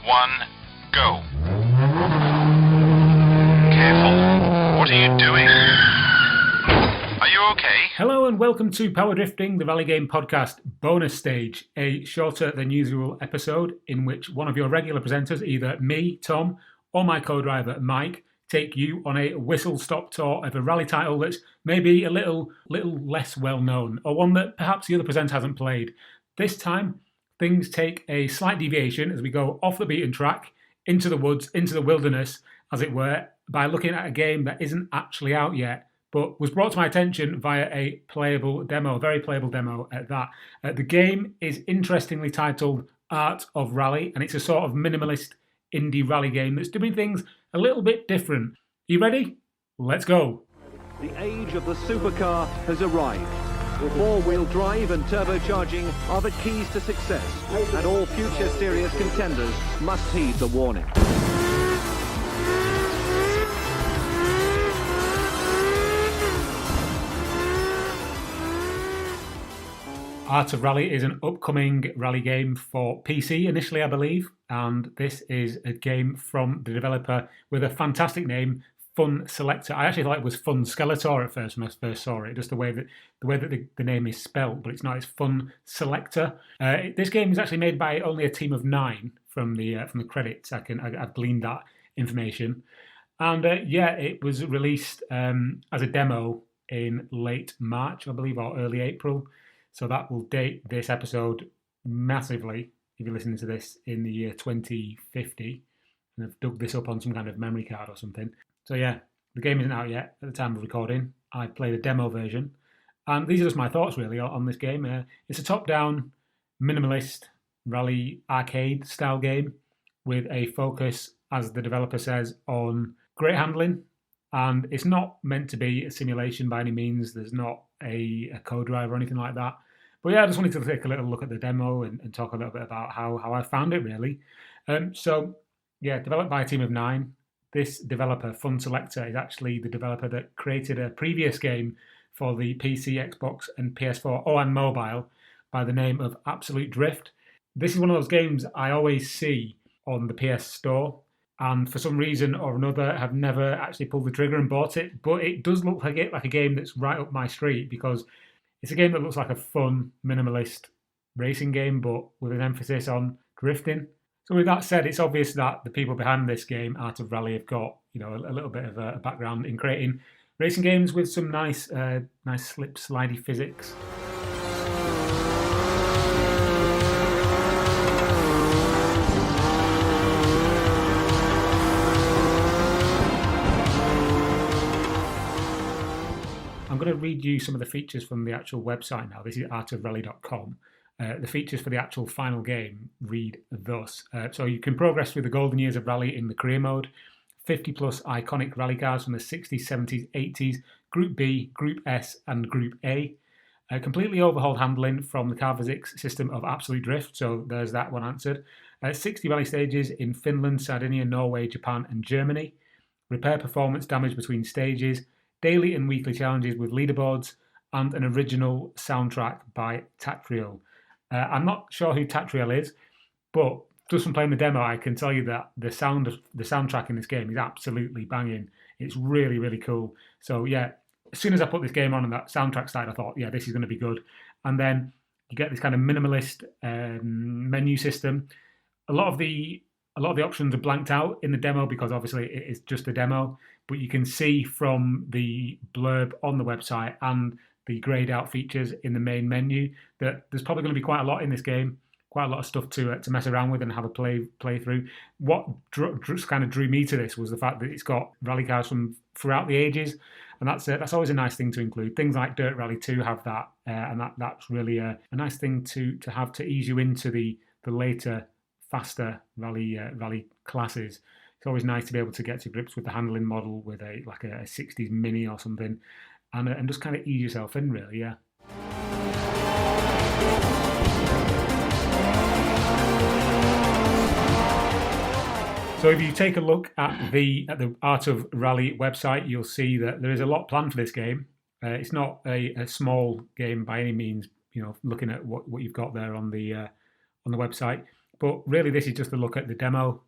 1, go. Careful. What are you doing? Are you okay? Hello and welcome to Power Drifting, the Rally Game Podcast bonus stage, a shorter than usual episode in which one of your regular presenters, either me, Tom, or my co-driver, Mike, take you on a whistle-stop tour of a rally title that's maybe a little less well-known, or one that perhaps the other presenter hasn't played. This time, things take a slight deviation as we go off the beaten track, into the woods, into the wilderness, as it were, by looking at a game that isn't actually out yet, but was brought to my attention via a playable demo, very playable demo at that. The game is interestingly titled Art of Rally, and it's a sort of minimalist indie rally game that's doing things a little bit different. You ready? Let's go. The age of the supercar has arrived. Four-wheel drive and turbocharging are the keys to success, and all future serious contenders must heed the warning. Art of Rally is an upcoming rally game for PC initially, I believe, and this is a game from the developer with a fantastic name, Funselektor. I actually thought it was Funselektor at first when I first saw it, just the way that the name is spelt, but it's not. It's Funselektor. This game is actually made by only a team of 9 from the credits. I've gleaned that information, and it was released as a demo in late March, I believe, or early April. So that will date this episode massively if you're listening to this in the year 2050 and I've dug this up on some kind of memory card or something. So yeah, the game isn't out yet at the time of recording. I played a demo version. And these are just my thoughts really on this game. It's a top-down, minimalist, rally arcade style game with a focus, as the developer says, on great handling. And it's not meant to be a simulation by any means. There's not a co-drive or anything like that. But yeah, I just wanted to take a little look at the demo and talk a little bit about how I found it, really. Developed by a team of 9. This developer, Funselektor, is actually the developer that created a previous game for the PC, Xbox, and PS4, and mobile, by the name of Absolute Drift. This is one of those games I always see on the PS Store, and for some reason or another, have never actually pulled the trigger and bought it. But it does look like a game that's right up my street, because it's a game that looks like a fun, minimalist racing game, but with an emphasis on drifting. So with that said, it's obvious that the people behind this game, Art of Rally, have got a little bit of a background in creating racing games with some nice slip slidey physics. I'm going to read you some of the features from the actual website now. This is artofrally.com. The features for the actual final game read thus. So you can progress through the golden years of rally in the career mode, 50 plus iconic rally cars from the 60s, 70s, 80s, Group B, Group S and Group A. Completely overhauled handling from the car physics system of Absolute Drift, so there's that one answered. 60 rally stages in Finland, Sardinia, Norway, Japan and Germany. Repair performance damage between stages. Daily and weekly challenges with leaderboards, and an original soundtrack by Tatriel. I'm not sure who Tatriel is, but just from playing the demo, I can tell you that the soundtrack in this game is absolutely banging. It's really, really cool. So yeah, as soon as I put this game on and that soundtrack started, I thought, yeah, this is going to be good. And then you get this kind of minimalist menu system. A lot of the options are blanked out in the demo because obviously it is just a demo, but you can see from the blurb on the website and the grayed out features in the main menu that there's probably going to be quite a lot in this game, quite a lot of stuff to mess around with and have a play through. What kind of drew me to this was the fact that it's got rally cars from throughout the ages, and that's always a nice thing to include. Things like Dirt Rally 2 have that, and that's really a nice thing to have to ease you into the later, faster rally classes. It's always nice to be able to get to grips with the handling model with a 60s Mini or something, and just kind of ease yourself in, really, yeah. So if you take a look at the Art of Rally website, you'll see that there is a lot planned for this game. It's not a small game by any means, looking at what you've got there on the website. But really, this is just a look at the demo,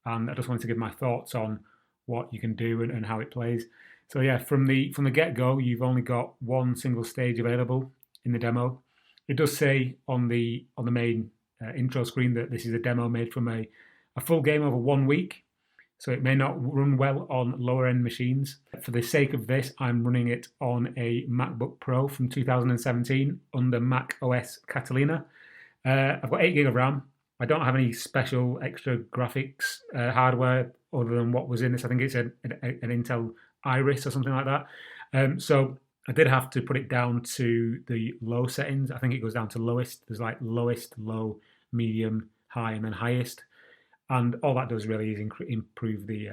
and I just wanted to give my thoughts on what you can do and how it plays. So yeah, from the get-go, you've only got one single stage available in the demo. It does say on the main intro screen that this is a demo made from a full game over 1 week, so it may not run well on lower end machines. For the sake of this, I'm running it on a MacBook Pro from 2017 under Mac OS Catalina. I've got 8 gig of RAM. I don't have any special extra graphics hardware other than what was in this. I think it's an Intel Iris or something like that. So I did have to put it down to the low settings. I think it goes down to lowest. There's like lowest, low, medium, high, and then highest. And all that does really is improve the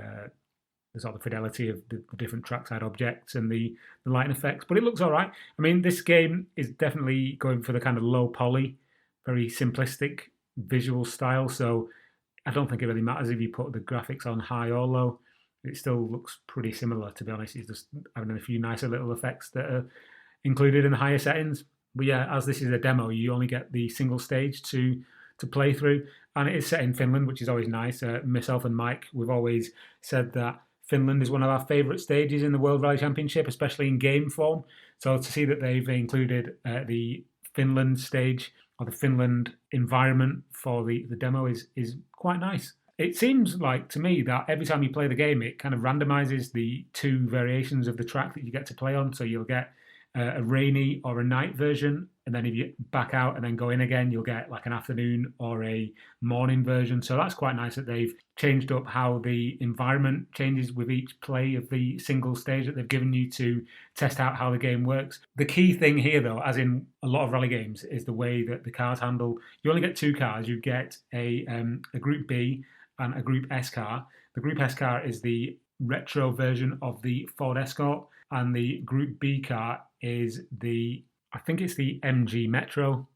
sort of fidelity of the different trackside objects and the lighting effects. But it looks all right. I mean, this game is definitely going for the kind of low poly, very simplistic visual style. So I don't think it really matters if you put the graphics on high or low. It still looks pretty similar, to be honest. It's just having a few nicer little effects that are included in the higher settings. But yeah, as this is a demo, you only get the single stage to play through. And it is set in Finland, which is always nice. Myself and Mike, we've always said that Finland is one of our favourite stages in the World Rally Championship, especially in game form. So to see that they've included the Finland stage or the Finland environment for the demo is quite nice. It seems like to me that every time you play the game, it kind of randomizes the 2 variations of the track that you get to play on. So you'll get a rainy or a night version, and then if you back out and then go in again, you'll get like an afternoon or a morning version. So that's quite nice that they've changed up how the environment changes with each play of the single stage that they've given you to test out how the game works. The key thing here, though, as in a lot of rally games, is the way that the cars handle. You only get 2 cars. You get a Group B and a Group S car. The Group S car is the retro version of the Ford Escort, and the Group B car is I think it's the MG Metro.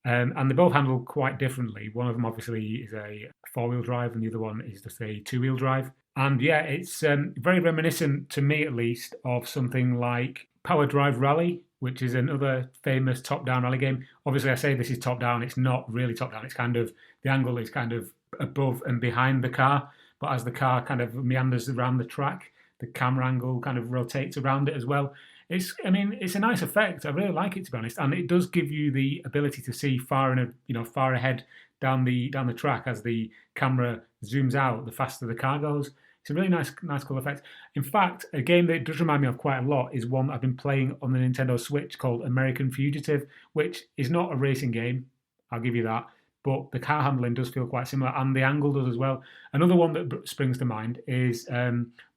And they both handle quite differently. One of them obviously is a 4-wheel drive and the other one is just a 2-wheel drive. And yeah, it's very reminiscent, to me at least, of something like Power Drive Rally, which is another famous top-down rally game. Obviously, I say this is top-down. It's not really top-down. It's kind of, the angle is kind of above and behind the car. But as the car kind of meanders around the track, the camera angle kind of rotates around it as well. It's a nice effect. I really like it, to be honest, and it does give you the ability to see far ahead down the track as the camera zooms out. The faster the car goes, it's a really nice cool effect. In fact, a game that it does remind me of quite a lot is one I've been playing on the Nintendo Switch called American Fugitive, which is not a racing game. I'll give you that. But the car handling does feel quite similar, and the angle does as well. Another one that springs to mind is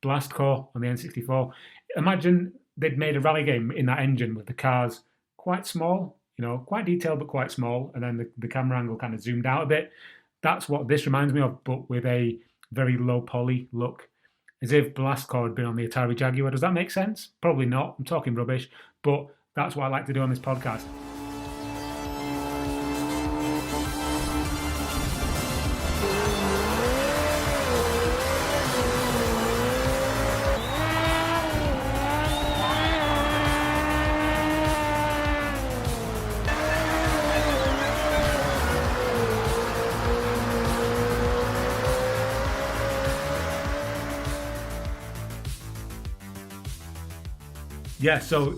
Blast Corps on the N64. Imagine they'd made a rally game in that engine with the cars quite small, quite detailed but quite small, and then the camera angle kind of zoomed out a bit. That's what this reminds me of, but with a very low poly look, as if Blast Corps had been on the Atari Jaguar. Does that make sense? Probably not. I'm talking rubbish, but that's what I like to do on this podcast. Yeah, so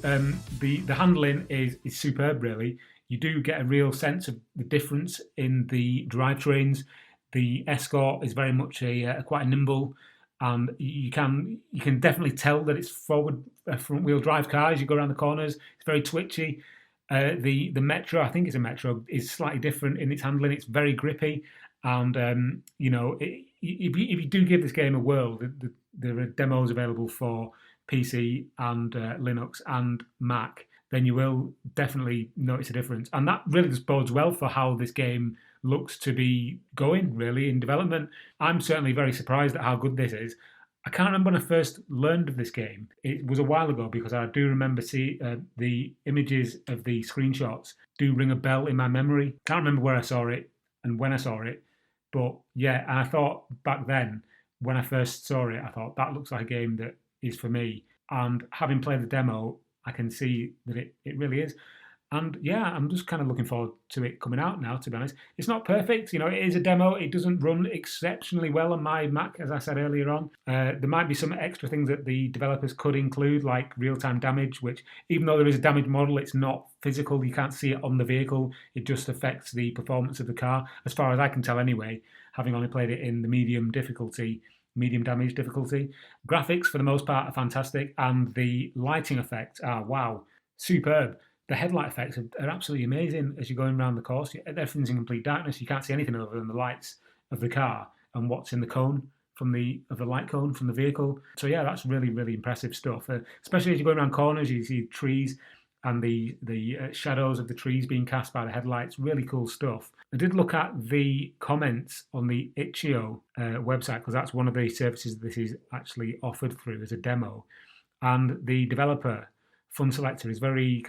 the handling is superb, really. You do get a real sense of the difference in the drivetrains. The Escort is very much quite a nimble, and you can definitely tell that it's front wheel drive car as you go around the corners. It's very twitchy. The Metro, I think it's a Metro, is slightly different in its handling. It's very grippy, and if you do give this game a whirl, there are demos available for PC and Linux and Mac, then you will definitely notice a difference. And that really just bodes well for how this game looks to be going, really, in development. I'm certainly very surprised at how good this is. I can't remember when I first learned of this game. It was a while ago, because I do remember the images of the screenshots do ring a bell in my memory. Can't remember where I saw it and when I saw it. But yeah, and I thought back then, when I first saw it, I thought that looks like a game that is for me. And having played the demo, I can see that it really is. And yeah, I'm just kind of looking forward to it coming out now, to be honest. It's not perfect, it is a demo. It doesn't run exceptionally well on my Mac, as I said earlier on. There might be some extra things that the developers could include, like real-time damage, which even though there is a damage model, it's not physical. You can't see it on the vehicle. It just affects the performance of the car, as far as I can tell anyway, having only played it in the medium damage difficulty. Graphics, for the most part, are fantastic, and the lighting effects are, wow, superb. The headlight effects are absolutely amazing as you're going around the course. Everything's in complete darkness. You can't see anything other than the lights of the car and what's in the cone of the light cone from the vehicle. So yeah, that's really, really impressive stuff. Especially as you're going around corners, you see trees and the shadows of the trees being cast by the headlights. Really cool stuff. I did look at the comments on the Itch.io website, because that's one of the services this is actually offered through as a demo. And the developer, Funselektor, is very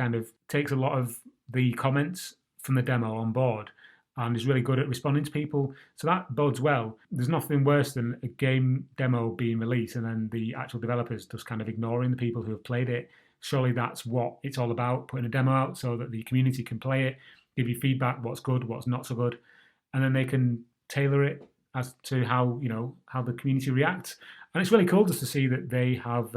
takes a lot of the comments from the demo on board and is really good at responding to people. So that bodes well. There's nothing worse than a game demo being released and then the actual developers just kind of ignoring the people who have played it. Surely that's what it's all about, putting a demo out so that the community can play it, give you feedback, what's good, what's not so good, and then they can tailor it as to how the community reacts. And it's really cool just to see that they have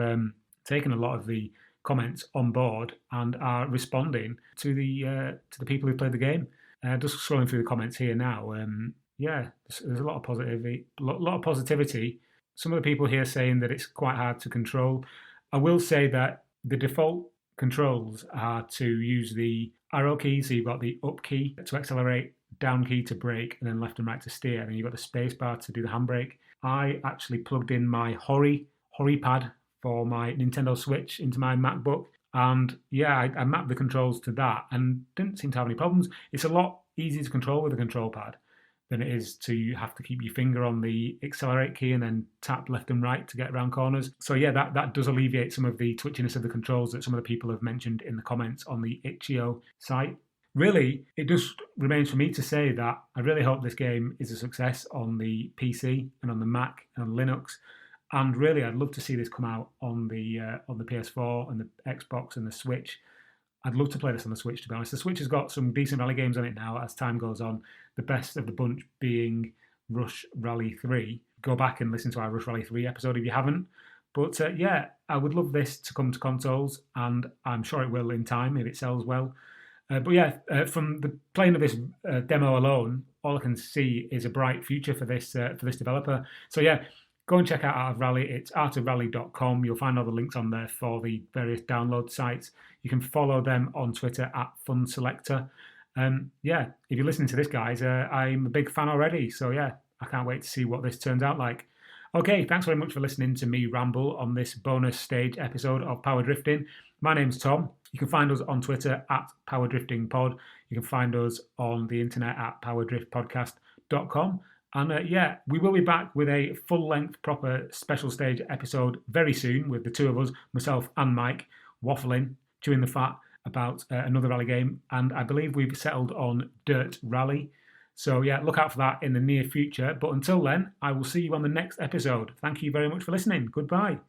taken a lot of the comments on board and are responding to the people who played the game. Just scrolling through the comments here now, there's a lot of positivity. Some of the people here saying that it's quite hard to control. I will say that the default controls are to use the arrow key, so you've got the up key to accelerate, down key to brake, and then left and right to steer, and then you've got the space bar to do the handbrake. I actually plugged in my Hori pad for my Nintendo Switch into my MacBook, and I mapped the controls to that and didn't seem to have any problems. It's a lot easier to control with a control pad than it is to have to keep your finger on the accelerate key and then tap left and right to get around corners. So yeah, that does alleviate some of the twitchiness of the controls that some of the people have mentioned in the comments on the Itch.io site. Really, it just remains for me to say that I really hope this game is a success on the PC and on the Mac and on Linux. And really, I'd love to see this come out on the PS4 and the Xbox and the Switch. I'd love to play this on the Switch, to be honest. The Switch has got some decent rally games on it now as time goes on. The best of the bunch being Rush Rally 3. Go back and listen to our Rush Rally 3 episode if you haven't. But I would love this to come to consoles, and I'm sure it will in time if it sells well. From the playing of this demo alone, all I can see is a bright future for this developer. So yeah, go and check out Art of Rally. It's artofrally.com. You'll find all the links on there for the various download sites. You can follow them on Twitter at Funselektor. If you're listening to this, guys, I'm a big fan already. So yeah, I can't wait to see what this turns out like. Okay, thanks very much for listening to me ramble on this bonus stage episode of Power Drifting. My name's Tom. You can find us on Twitter at PowerDriftingPod. You can find us on the internet at PowerDriftPodcast.com. And we will be back with a full-length, proper special stage episode very soon with the two of us, myself and Mike, waffling, chewing the fat about another rally game. And I believe we've settled on Dirt Rally. So yeah, look out for that in the near future. But until then, I will see you on the next episode. Thank you very much for listening. Goodbye.